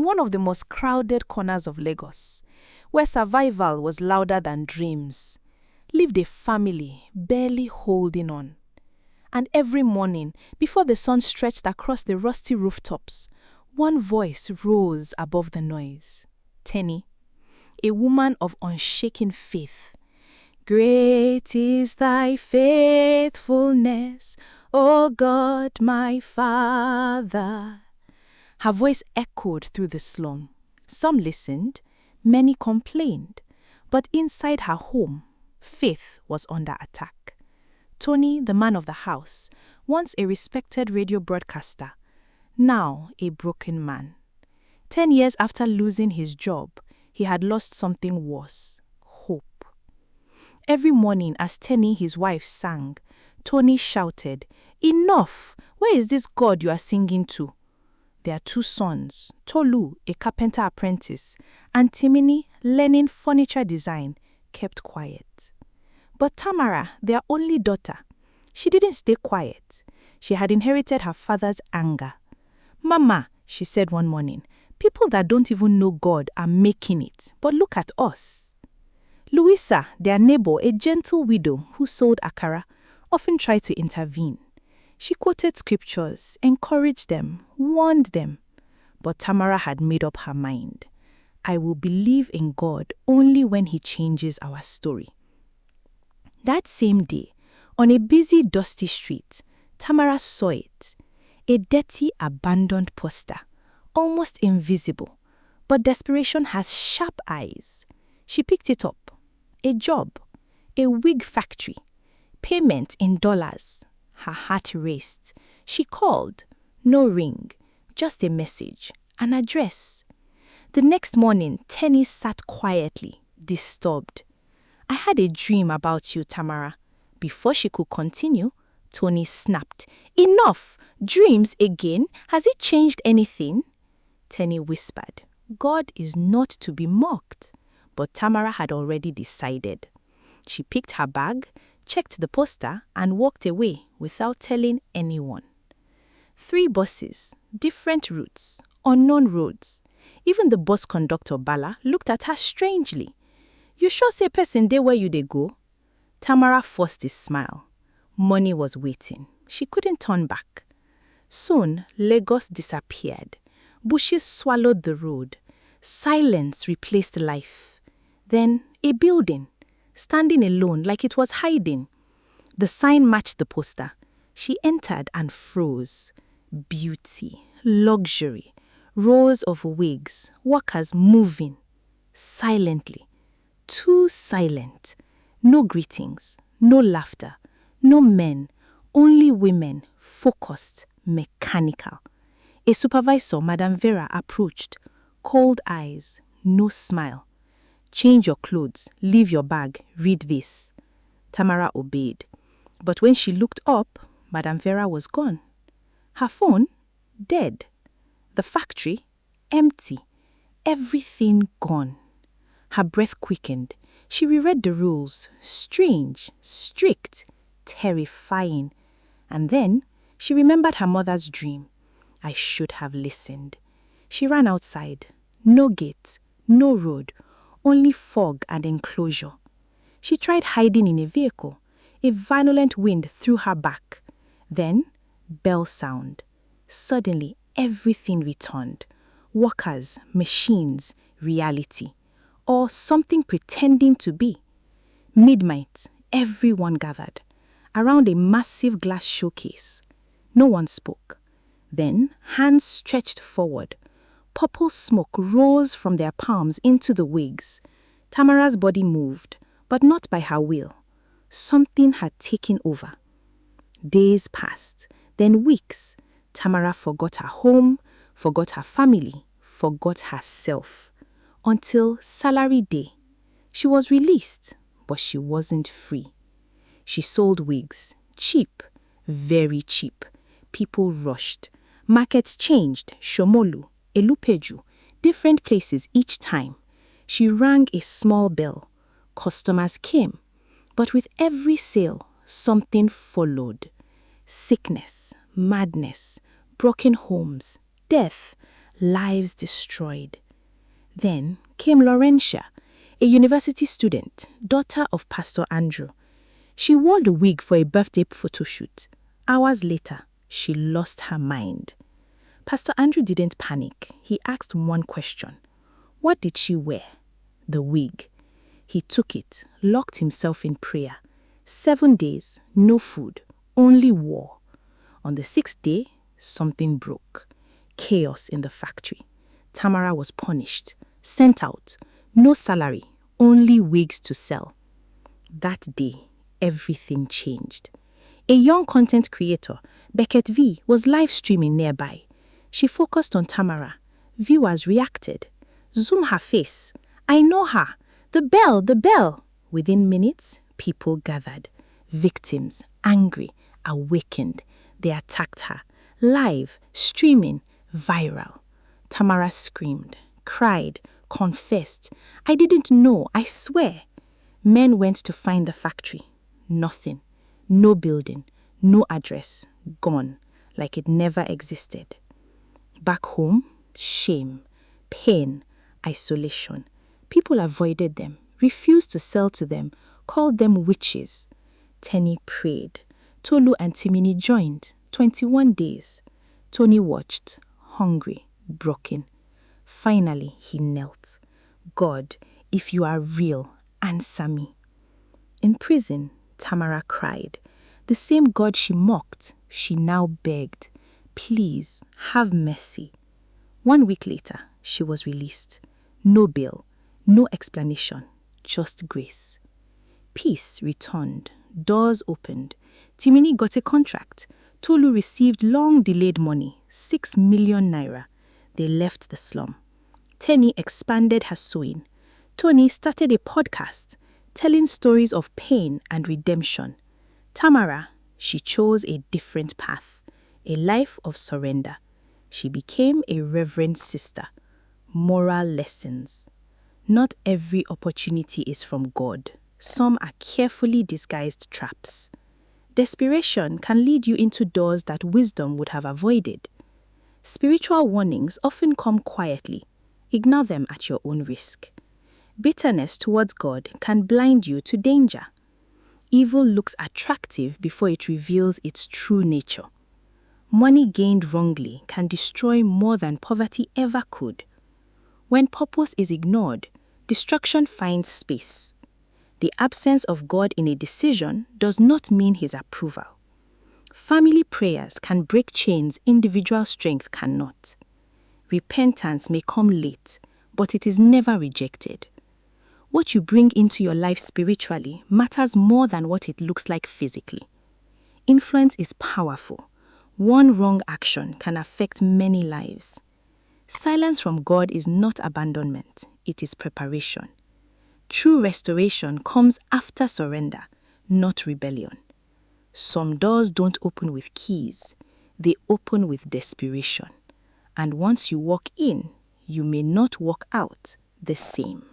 one of the most crowded corners of Lagos, where survival was louder than dreams, lived a family barely holding on. And every morning, before the sun stretched across the rusty rooftops, one voice rose above the noise. Tenny, a woman of unshaken faith. Great is thy faithfulness, O God my Father. Her voice echoed through the slum. Some listened, many complained, but inside her home, faith was under attack. Tony, the man of the house, once a respected radio broadcaster, now a broken man. 10 years after losing his job, he had lost something worse: hope. Every morning as Tenny, his wife, sang, Tony shouted, "Enough! Where is this God you are singing to?" Their 2 sons, Tolu, a carpenter apprentice, and Timini, learning furniture design, kept quiet. But Tamara, their only daughter, she didn't stay quiet. She had inherited her father's anger. "Mama," she said one morning, "people that don't even know God are making it, but look at us." Louisa, their neighbor, a gentle widow who sold akara, often tried to intervene. She quoted scriptures, encouraged them, warned them. But Tamara had made up her mind. I will believe in God only when He changes our story. That same day, on a busy, dusty street, Tamara saw it. A dirty, abandoned poster, almost invisible. But desperation has sharp eyes. She picked it up. A job. A wig factory. Payment in dollars. Her heart raced. She called. No ring. Just a message. An address. The next morning, Tenny sat quietly, disturbed. "I had a dream about you, Tamara." Before she could continue, Tony snapped. "Enough! Dreams again? Has it changed anything?" Tenny whispered. God is not to be mocked. But Tamara had already decided. She picked her bag, checked the poster, and walked away without telling anyone. 3 buses, different routes, unknown roads. Even the bus conductor, Bala, looked at her strangely. "You sure say person dey where you dey go?" Tamara forced a smile. Money was waiting. She couldn't turn back. Soon, Lagos disappeared. Bushes swallowed the road. Silence replaced life. Then, a building, standing alone like it was hiding. The sign matched the poster. She entered and froze. Beauty, luxury, rows of wigs, workers moving. Silently. Too silent. No greetings, no laughter, no men, only women, focused, mechanical. A supervisor, Madame Vera, approached. Cold eyes, no smile. "Change your clothes, leave your bag, read this." Tamara obeyed. But when she looked up, Madame Vera was gone. Her phone, dead. The factory, empty. Everything gone. Her breath quickened. She reread the rules. Strange, strict, terrifying. And then she remembered her mother's dream. I should have listened. She ran outside. No gate, no road, only fog and enclosure. She tried hiding in a vehicle. A violent wind threw her back. Then, bell sound. Suddenly, everything returned. Workers, machines, reality. Or something pretending to be. Midnight, everyone gathered. Around a massive glass showcase. No one spoke. Then, hands stretched forward. Purple smoke rose from their palms into the wigs. Tamara's body moved, but not by her will. Something had taken over. Days passed, then weeks. Tamara forgot her home, forgot her family, forgot herself. Until salary day. She was released, but she wasn't free. She sold wigs, cheap, very cheap. People rushed. Markets changed, Shomolu, Elupeju, different places each time. She rang a small bell. Customers came. But with every sale, something followed. Sickness, madness, broken homes, death, lives destroyed. Then came Laurentia, a university student, daughter of Pastor Andrew. She wore the wig for a birthday photo shoot. Hours later, she lost her mind. Pastor Andrew didn't panic. He asked one question. What did she wear? The wig. He took it, locked himself in prayer. 7 days, no food, only war. On the 6th day, something broke. Chaos in the factory. Tamara was punished, sent out, no salary, only wigs to sell. That day, everything changed. A young content creator, Beckett V, was live streaming nearby. She focused on Tamara. Viewers reacted. Zoom her face. I know her. The bell, the bell. Within minutes, people gathered. Victims, angry, awakened. They attacked her. Live, streaming, viral. Tamara screamed, cried, confessed. I didn't know, I swear. Men went to find the factory. Nothing. No building. No address. Gone. Like it never existed. Back home, shame, pain, isolation. People avoided them, refused to sell to them, called them witches. Tenny prayed. Tolu and Timini joined. 21 days. Tony watched, hungry, broken. Finally, he knelt. God, if you are real, answer me. In prison, Tamara cried. The same God she mocked, she now begged. Please, have mercy. 1 week later, she was released. No bail, no explanation, just grace. Peace returned, doors opened. Timini got a contract. Tolu received long-delayed money, 6 million naira. They left the slum. Tenny expanded her sewing. Tony started a podcast, telling stories of pain and redemption. Tamara, she chose a different path, a life of surrender. She became a reverend sister. Moral lessons. Not every opportunity is from God. Some are carefully disguised traps. Desperation can lead you into doors that wisdom would have avoided. Spiritual warnings often come quietly. Ignore them at your own risk. Bitterness towards God can blind you to danger. Evil looks attractive before it reveals its true nature. Money gained wrongly can destroy more than poverty ever could. When purpose is ignored, destruction finds space. The absence of God in a decision does not mean his approval. Family prayers can break chains individual strength cannot. Repentance may come late, but it is never rejected. What you bring into your life spiritually matters more than what it looks like physically. Influence is powerful. One wrong action can affect many lives. Silence from God is not abandonment, it is preparation. True restoration comes after surrender, not rebellion. Some doors don't open with keys, they open with desperation. And once you walk in, you may not walk out the same.